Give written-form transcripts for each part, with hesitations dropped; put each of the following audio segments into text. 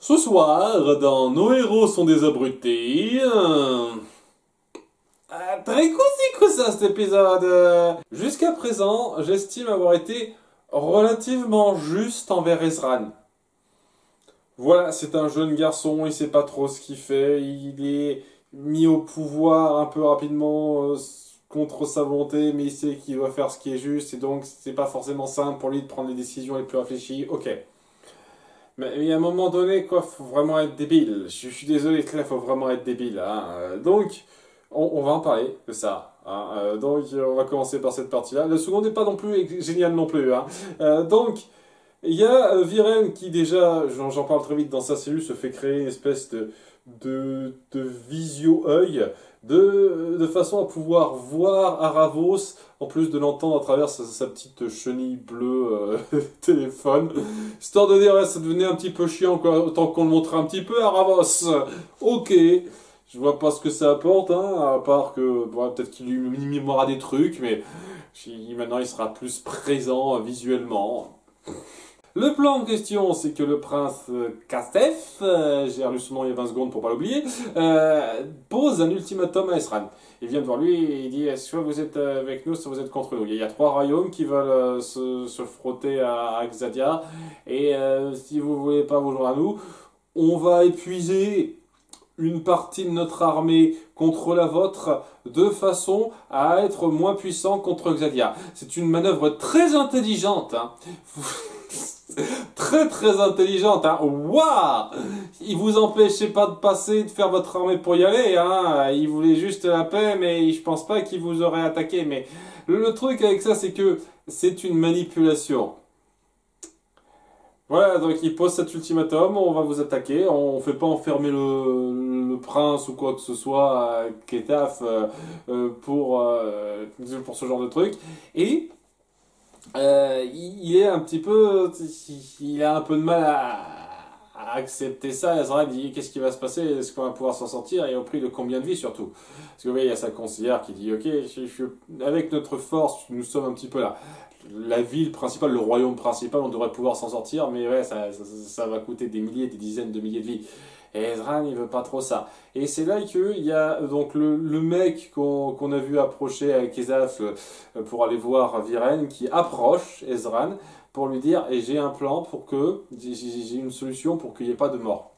Ce soir, dans Nos héros sont des abrutis... très cosy ça cet épisode. Jusqu'à présent, j'estime avoir été relativement juste envers Ezran. Voilà, c'est un jeune garçon, il sait pas trop ce qu'il fait, il est mis au pouvoir un peu rapidement contre sa volonté, mais il sait qu'il doit faire ce qui est juste, et donc c'est pas forcément simple pour lui de prendre les décisions les plus réfléchies, ok. Mais à un moment donné, quoi, faut vraiment être débile. Je suis désolé, là, faut vraiment être débile. Hein. Donc, on va en parler de ça. Hein. Donc, on va commencer par cette partie-là. La seconde n'est pas non plus géniale non plus. Hein. Donc, il y a Viren qui déjà, j'en parle très vite, dans sa cellule se fait créer une espèce de visio-œil de façon à pouvoir voir Aravos, en plus de l'entendre à travers sa petite chenille bleue téléphone, histoire de dire ouais, ça devenait un petit peu chiant quoi, autant qu'on le montrait un petit peu Aravos. Ok, je vois pas ce que ça apporte, hein, à part que bon, peut-être qu'il lui mimera des trucs, mais maintenant il sera plus présent visuellement. Le plan en question, c'est que le prince Kastef, j'ai relu son nom il y a 20 secondes pour pas l'oublier, pose un ultimatum à Ezran. Il vient devant lui et il dit soit vous êtes avec nous, soit vous êtes contre nous. Il y a 3 royaumes qui veulent se frotter à Xadia, et si vous voulez pas vous joindre à nous, on va épuiser une partie de notre armée contre la vôtre de façon à être moins puissant contre Xadia. C'est une manœuvre très intelligente. Hein. Très intelligente, hein. Waouh! Il vous empêchait pas de passer, de faire votre armée pour y aller, hein. Il voulait juste la paix, mais je pense pas qu'il vous aurait attaqué. Mais le truc avec ça, c'est que c'est une manipulation. Voilà, donc il pose cet ultimatum, on va vous attaquer, on fait pas enfermer le prince ou quoi que ce soit à Ketaf pour ce genre de truc. Et il est un petit peu, il a un peu de mal à accepter ça. Ezra dit qu'est-ce qui va se passer, est-ce qu'on va pouvoir s'en sortir et au prix de combien de vies surtout. Parce que oui, il y a sa conseillère qui dit ok, avec notre force, nous sommes un petit peu là. La ville principale, le royaume principal, on devrait pouvoir s'en sortir, mais ouais, ça va coûter des milliers, des dizaines de milliers de vies. Et Ezran, il veut pas trop ça. Et c'est là qu'il y a donc le mec qu'on a vu approcher avec Ezaf pour aller voir Viren, qui approche Ezran pour lui dire et j'ai un plan pour que, j'ai une solution pour qu'il n'y ait pas de mort.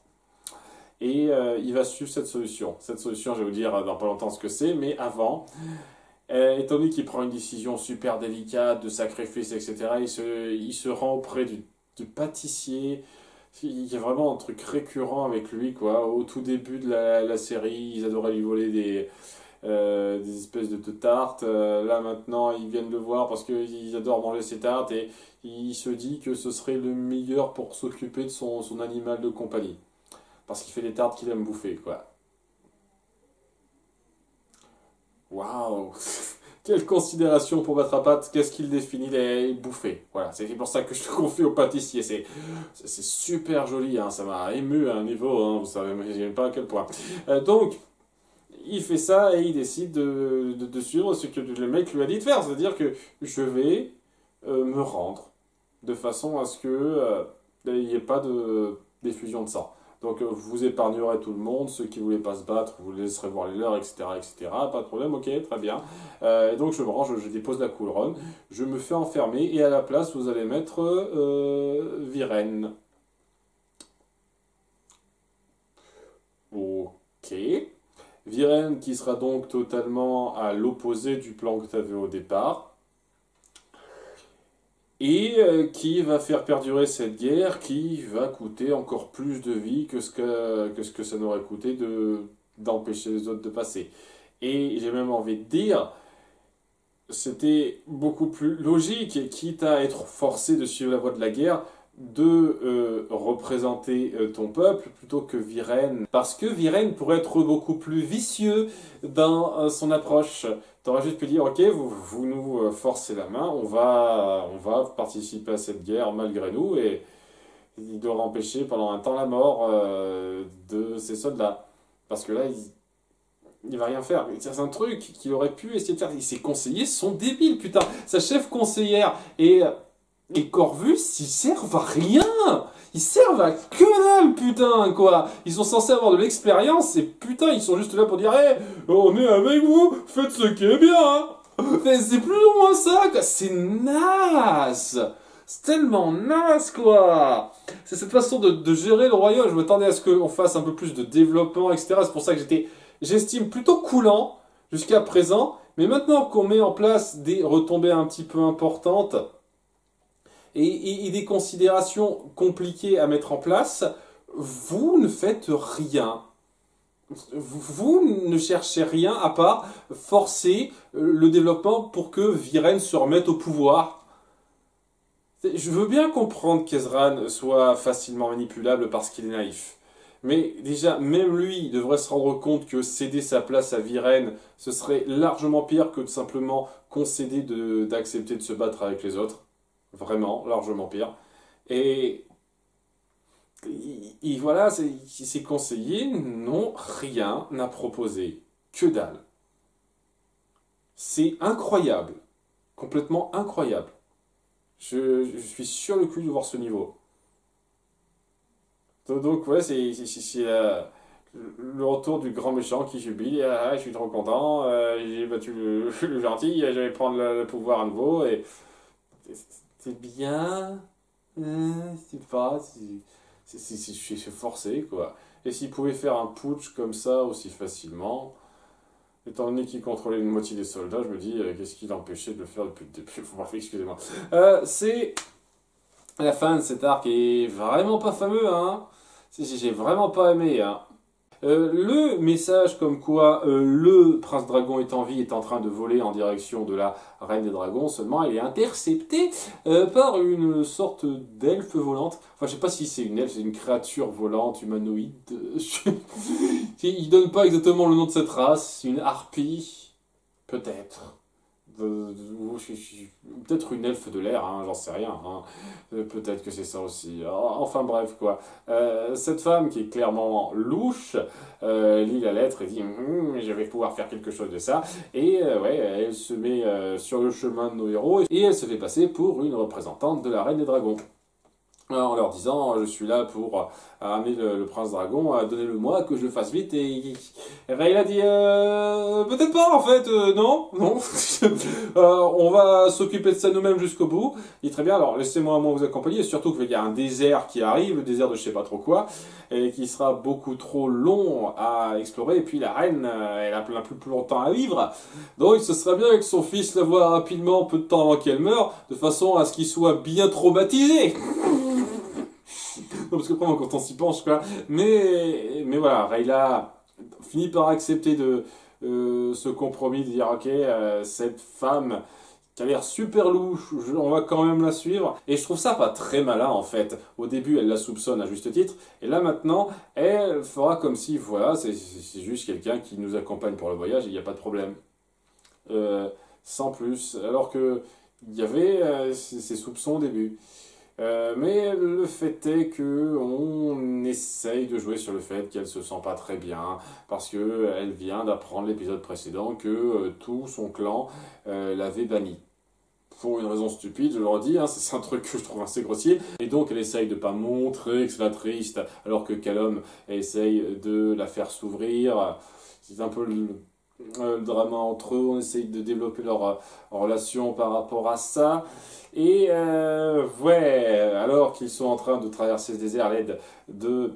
Et il va suivre cette solution. Cette solution, je vais vous dire dans pas longtemps ce que c'est, mais avant... étant donné qu'il prend une décision super délicate, de sacrifice, etc., il se rend auprès du pâtissier. Il y a vraiment un truc récurrent avec lui, quoi. Au tout début de la série, ils adoraient lui voler des espèces de tartes. Là, maintenant, ils viennent le voir parce qu'ils adorent manger ces tartes et il se dit que ce serait le meilleur pour s'occuper de son animal de compagnie. Parce qu'il fait des tartes qu'il aime bouffer, quoi. Waouh! Quelle considération pour mettre à patte, qu'est-ce qu'il définit les bouffées. Voilà, c'est pour ça que je te confie au pâtissier. C'est super joli, hein, ça m'a ému à un niveau, hein, vous savez même pas à quel point. Donc, il fait ça et il décide de suivre ce que le mec lui a dit de faire. C'est-à-dire que je vais me rendre de façon à ce que il n'y ait pas de diffusion de sang. Donc vous épargnerez tout le monde, ceux qui ne voulaient pas se battre, vous laisserez voir les leurs, etc., etc. Pas de problème, ok, très bien. Et donc je me range, je dépose la couronne, je me fais enfermer, et à la place, vous allez mettre Viren. Ok. Viren qui sera donc totalement à l'opposé du plan que tu avais au départ. Et qui va faire perdurer cette guerre qui va coûter encore plus de vie que ce que ça n'aurait coûté d'empêcher les autres de passer. Et j'ai même envie de dire, c'était beaucoup plus logique, quitte à être forcé de suivre la voie de la guerre, de représenter ton peuple plutôt que Viren. Parce que Viren pourrait être beaucoup plus vicieux dans son approche. T'aurais juste pu dire, ok, vous nous forcez la main, on va participer à cette guerre malgré nous, et il doit empêcher pendant un temps la mort de ces soldats. Parce que là, il va rien faire. C'est un truc qu'il aurait pu essayer de faire. Ses conseillers sont débiles, putain. Sa chef conseillère et Corvus, ils servent à rien. ils servent à que dalle, putain, quoi. Ils sont censés avoir de l'expérience et putain, ils sont juste là pour dire, hey, on est avec vous, faites ce qui est bien, hein. C'est plus ou moins ça, quoi. C'est naze. C'est tellement naze, quoi. C'est cette façon de gérer le royaume. Je m'attendais à ce qu'on fasse un peu plus de développement, etc. C'est pour ça que j'estime plutôt coulant jusqu'à présent. Mais maintenant qu'on met en place des retombées un petit peu importantes et des considérations compliquées à mettre en place, vous ne faites rien. Vous ne cherchez rien à part forcer le développement pour que Viren se remette au pouvoir. Je veux bien comprendre qu'Ezran soit facilement manipulable parce qu'il est naïf. Mais déjà, même lui devrait se rendre compte que céder sa place à Viren, ce serait largement pire que de simplement concéder d'accepter de se battre avec les autres. Vraiment, largement pire. Et voilà, ses conseillers n'ont rien à proposer. Que dalle. C'est incroyable. Complètement incroyable. Je suis sur le cul de voir ce niveau. Donc ouais, c'est le retour du grand méchant qui jubile. Ah, je suis trop content, j'ai battu le gentil, je vais prendre le pouvoir à nouveau. Et c'est bien, c'est pas, c'est forcé, quoi. Et s'il pouvait faire un putsch comme ça aussi facilement, étant donné qu'il contrôlait une moitié des soldats, je me dis, qu'est-ce qui l'empêchait de le faire depuis le début? Bref, excusez-moi. C'est la fin de cet arc est vraiment pas fameux, hein. J'ai vraiment pas aimé, hein. Le message comme quoi le prince dragon est en vie est en train de voler en direction de la reine des dragons, seulement il est intercepté par une sorte d'elfe volante. Enfin, je sais pas si c'est une elfe, c'est une créature volante, humanoïde. Il donne pas exactement le nom de cette race, une harpie, peut-être. Peut-être une elfe de l'air, hein, j'en sais rien. Hein. Peut-être que c'est ça aussi. Enfin bref, quoi. Cette femme qui est clairement louche lit la lettre et dit je vais pouvoir faire quelque chose de ça. Et ouais, elle se met sur le chemin de nos héros et elle se fait passer pour une représentante de la Reine des Dragons. En leur disant, je suis là pour amener le prince dragon, donnez-le-moi, que je le fasse vite. Et Rayla dit, peut-être pas en fait, non, non. On va s'occuper de ça nous-mêmes jusqu'au bout. Il dit très bien, alors laissez-moi vous accompagner, surtout qu'il y a un désert qui arrive, le désert de je sais pas trop quoi, et qui sera beaucoup trop long à explorer. Et puis la reine, elle a plus longtemps à vivre. Donc ce serait bien que son fils la voie rapidement, peu de temps avant qu'elle meure, de façon à ce qu'il soit bien traumatisé. Non, parce que vraiment, quand on s'y penche, quoi. Mais voilà, Rayla finit par accepter ce compromis, de dire, ok, cette femme qui a l'air super louche, on va quand même la suivre. Et je trouve ça pas très malin, en fait. Au début, elle la soupçonne à juste titre. Et là, maintenant, elle fera comme si, voilà, c'est juste quelqu'un qui nous accompagne pour le voyage et il n'y a pas de problème. Sans plus. Alors que il y avait ces soupçons au début. Mais le fait est que on essaye de jouer sur le fait qu'elle se sent pas très bien parce que elle vient d'apprendre l'épisode précédent que tout son clan l'avait banni. Pour une raison stupide, je leur dis, hein, c'est un truc que je trouve assez grossier. Et donc elle essaye de pas montrer que c'est la triste, alors que Callum essaye de la faire s'ouvrir. C'est un peu le drama entre eux, on essaye de développer leur relation par rapport à ça. Et ouais, alors qu'ils sont en train de traverser ce désert à l'aide de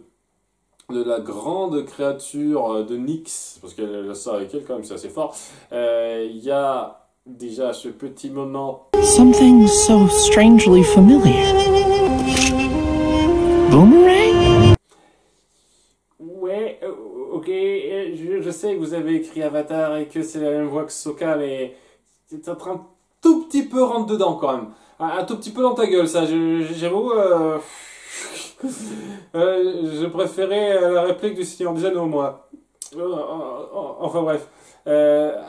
la grande créature de Nyx, parce qu'elle a ça avec elle quand même, c'est assez fort, il y a déjà ce petit moment. Something so strangely familiar. Boomerang? Ouais, ok, je sais que vous avez écrit Avatar et que c'est la même voix que Sokka, mais c'est en train de tout petit peu rentrer dedans quand même. Un tout petit peu dans ta gueule, ça, j'avoue. Je préférais la réplique du Seigneur des Anneaux, moi. Enfin bref.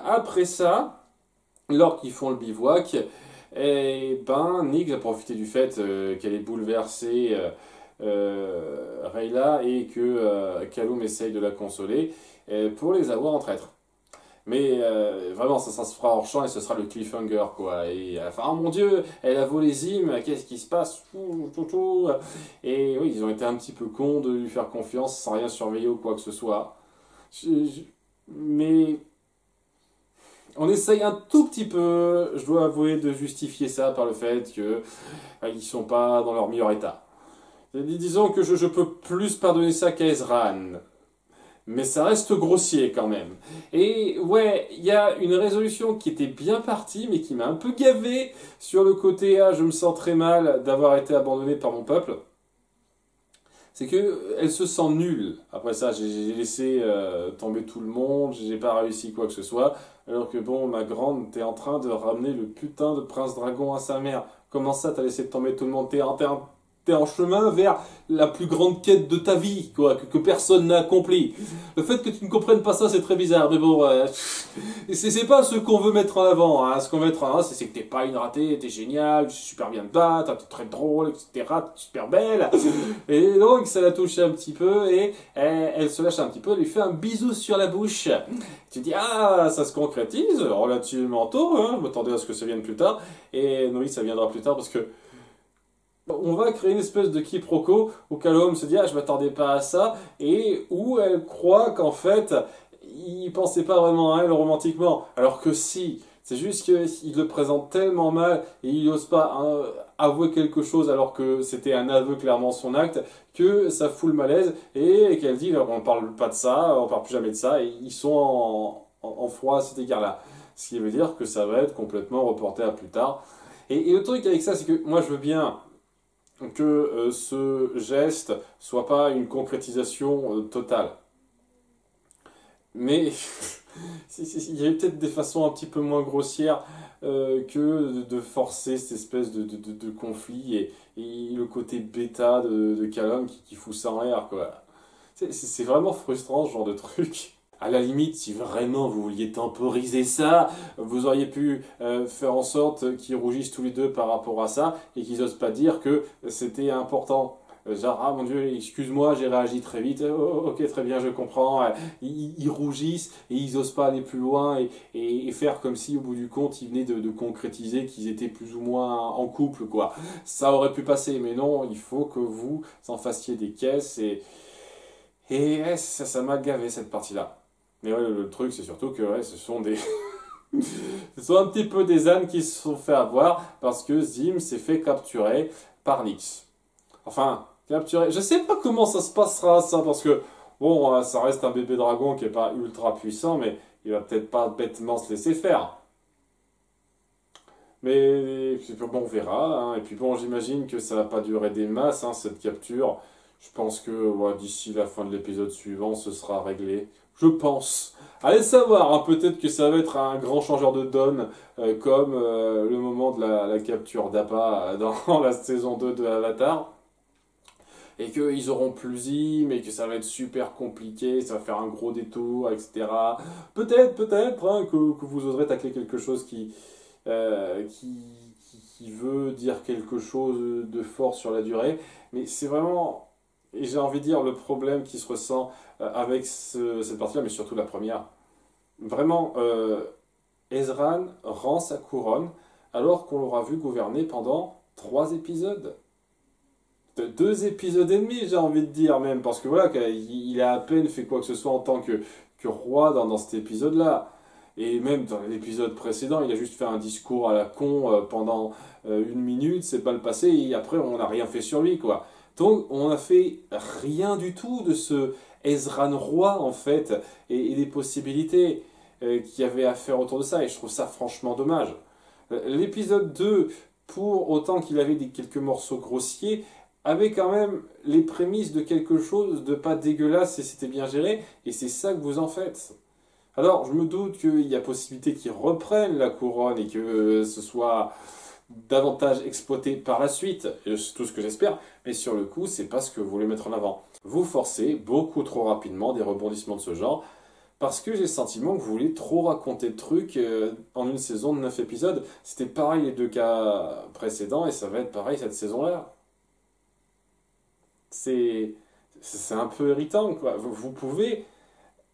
Après ça, lors qu'ils font le bivouac, et ben, Nyx a profité du fait qu'elle ait bouleversé Rayla et que Callum essaye de la consoler pour les avoir en traître. Mais vraiment, ça se fera hors champ et ce sera le cliffhanger, quoi. Et à la fin, oh mon Dieu, elle a volé Zim, qu'est-ce qui se passe? Et oui, ils ont été un petit peu cons de lui faire confiance sans rien surveiller ou quoi que ce soit. Mais on essaye un tout petit peu, je dois avouer, de justifier ça par le fait que ils sont pas dans leur meilleur état. Disons que je peux plus pardonner ça qu'à Ezran. Mais ça reste grossier quand même. Et ouais, il y a une résolution qui était bien partie, mais qui m'a un peu gavé sur le côté je me sens très mal d'avoir été abandonné par mon peuple. C'est que elle se sent nulle. Après ça, j'ai laissé tomber tout le monde, j'ai pas réussi quoi que ce soit. Alors que bon, ma grande, t'es en train de ramener le putain de prince dragon à sa mère. Comment ça, t'as laissé tomber tout le monde? T'es en chemin vers la plus grande quête de ta vie, quoi, que personne n'a accompli. Le fait que tu ne comprennes pas ça, c'est très bizarre, mais bon, c'est pas ce qu'on veut mettre en avant, hein. Ce qu'on veut mettre en avant, c'est que t'es pas une ratée, t'es génial, tu sais super bien te battre, t'es très drôle, etc., t'es super belle. Et donc, ça l'a touché un petit peu, et elle se lâche un petit peu, elle lui fait un bisou sur la bouche. Tu dis, ça se concrétise, relativement tôt, hein, je m'attendais à ce que ça vienne plus tard, et oui, ça viendra plus tard, parce que on va créer une espèce de quiproquo où Callum se dit je m'attendais pas à ça, et où elle croit qu'en fait il pensait pas vraiment à elle romantiquement, alors que si, c'est juste qu'il le présente tellement mal et il n'ose pas avouer quelque chose alors que c'était un aveu clairement son acte, que ça fout le malaise et qu'elle dit on parle pas de ça, on parle plus jamais de ça, et ils sont en froid à cet égard là, ce qui veut dire que ça va être complètement reporté à plus tard. Et le truc avec ça, c'est que moi je veux bien que ce geste soit pas une concrétisation totale. Mais il y a peut-être des façons un petit peu moins grossières que de forcer cette espèce de conflit et le côté bêta de Callum qui fout ça en l'air, quoi. C'est vraiment frustrant ce genre de truc. À la limite, si vraiment vous vouliez temporiser ça, vous auriez pu faire en sorte qu'ils rougissent tous les deux par rapport à ça et qu'ils osent pas dire que c'était important. Genre, mon Dieu, excuse-moi, j'ai réagi très vite. Oh, ok, très bien, je comprends. Ils rougissent et ils osent pas aller plus loin et faire comme si, au bout du compte, ils venaient de concrétiser qu'ils étaient plus ou moins en couple, quoi. Ça aurait pu passer, mais non, il faut que vous en fassiez des caisses et ça m'a gavé cette partie-là. Mais ouais, le truc, c'est surtout que ce sont des... ce sont un petit peu des ânes qui se sont fait avoir parce que Zim s'est fait capturer par Nyx. Enfin, capturer... Je sais pas comment ça se passera, ça, parce que, bon, ça reste un bébé dragon qui est pas ultra puissant, mais il va peut-être pas bêtement se laisser faire. Mais bon, on verra, hein. Et puis bon, j'imagine que ça va pas durer des masses, hein, cette capture. Je pense que d'ici la fin de l'épisode suivant, ce sera réglé. Je pense. Allez savoir, hein, peut-être que ça va être un grand changeur de donne, comme le moment de la capture d'Appa dans la saison 2 de Avatar. Et qu'ils auront plus Zim, et que ça va être super compliqué, ça va faire un gros détour, etc. Peut-être hein, que vous oserez tacler quelque chose qui veut dire quelque chose de fort sur la durée. Mais c'est vraiment... Et j'ai envie de dire le problème qui se ressent avec cette partie-là, mais surtout la première. Vraiment, Ezran rend sa couronne alors qu'on l'aura vu gouverner pendant 3 épisodes. 2 épisodes et demi, j'ai envie de dire même, parce que voilà, il a à peine fait quoi que ce soit en tant que roi dans cet épisode-là. Et même dans l'épisode précédent, il a juste fait un discours à la con pendant 1 minute, c'est pas le passé, et après on n'a rien fait sur lui, quoi. Donc on n'a fait rien du tout de ce Ezran roi, en fait, et des possibilités qu'il y avait à faire autour de ça, et je trouve ça franchement dommage. L'épisode 2, pour autant qu'il avait quelques morceaux grossiers, avait quand même les prémices de quelque chose de pas dégueulasse et c'était bien géré, et c'est ça que vous en faites. Alors, je me doute qu'il y a possibilité qu'ils reprennent la couronne et que ce soit davantage exploité par la suite, c'est tout ce que j'espère, mais sur le coup, c'est pas ce que vous voulez mettre en avant. Vous forcez beaucoup trop rapidement des rebondissements de ce genre, parce que j'ai le sentiment que vous voulez trop raconter de trucs en une saison de 9 épisodes. C'était pareil les 2 cas précédents, et ça va être pareil cette saison-là. C'est un peu irritant, quoi. Vous pouvez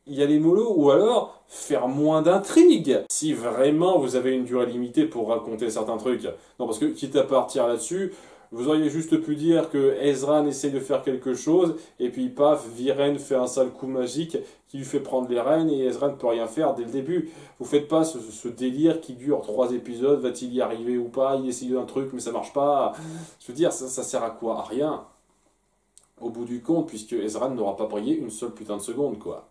y aller mollo, ou alors faire moins d'intrigues. Si vraiment vous avez une durée limitée pour raconter certains trucs. Non, parce que quitte à partir là-dessus, vous auriez juste pu dire que Ezran essaye de faire quelque chose, et puis paf, Viren fait un sale coup magique qui lui fait prendre les rênes, et Ezran ne peut rien faire dès le début. Vous faites pas ce délire qui dure 3 épisodes, va-t-il y arriver ou pas, il essaye un truc mais ça marche pas. Je veux dire, ça sert à quoi? À rien. Au bout du compte, puisque Ezran n'aura pas brillé une seule putain de seconde, quoi.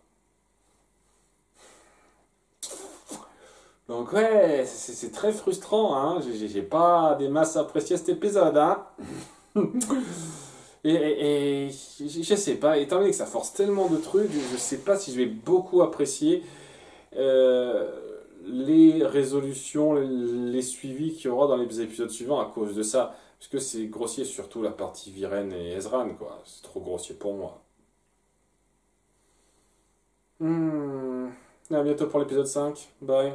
Donc ouais, c'est très frustrant, hein. J'ai pas des masses appréciées cet épisode, hein. Et je sais pas, étant donné que ça force tellement de trucs, je sais pas si je vais beaucoup apprécier euh, les résolutions, les suivis qu'il y aura dans les épisodes suivants à cause de ça. Parce que c'est grossier, surtout la partie Viren et Ezran, quoi. C'est trop grossier pour moi. À bientôt pour l'épisode 5. Bye.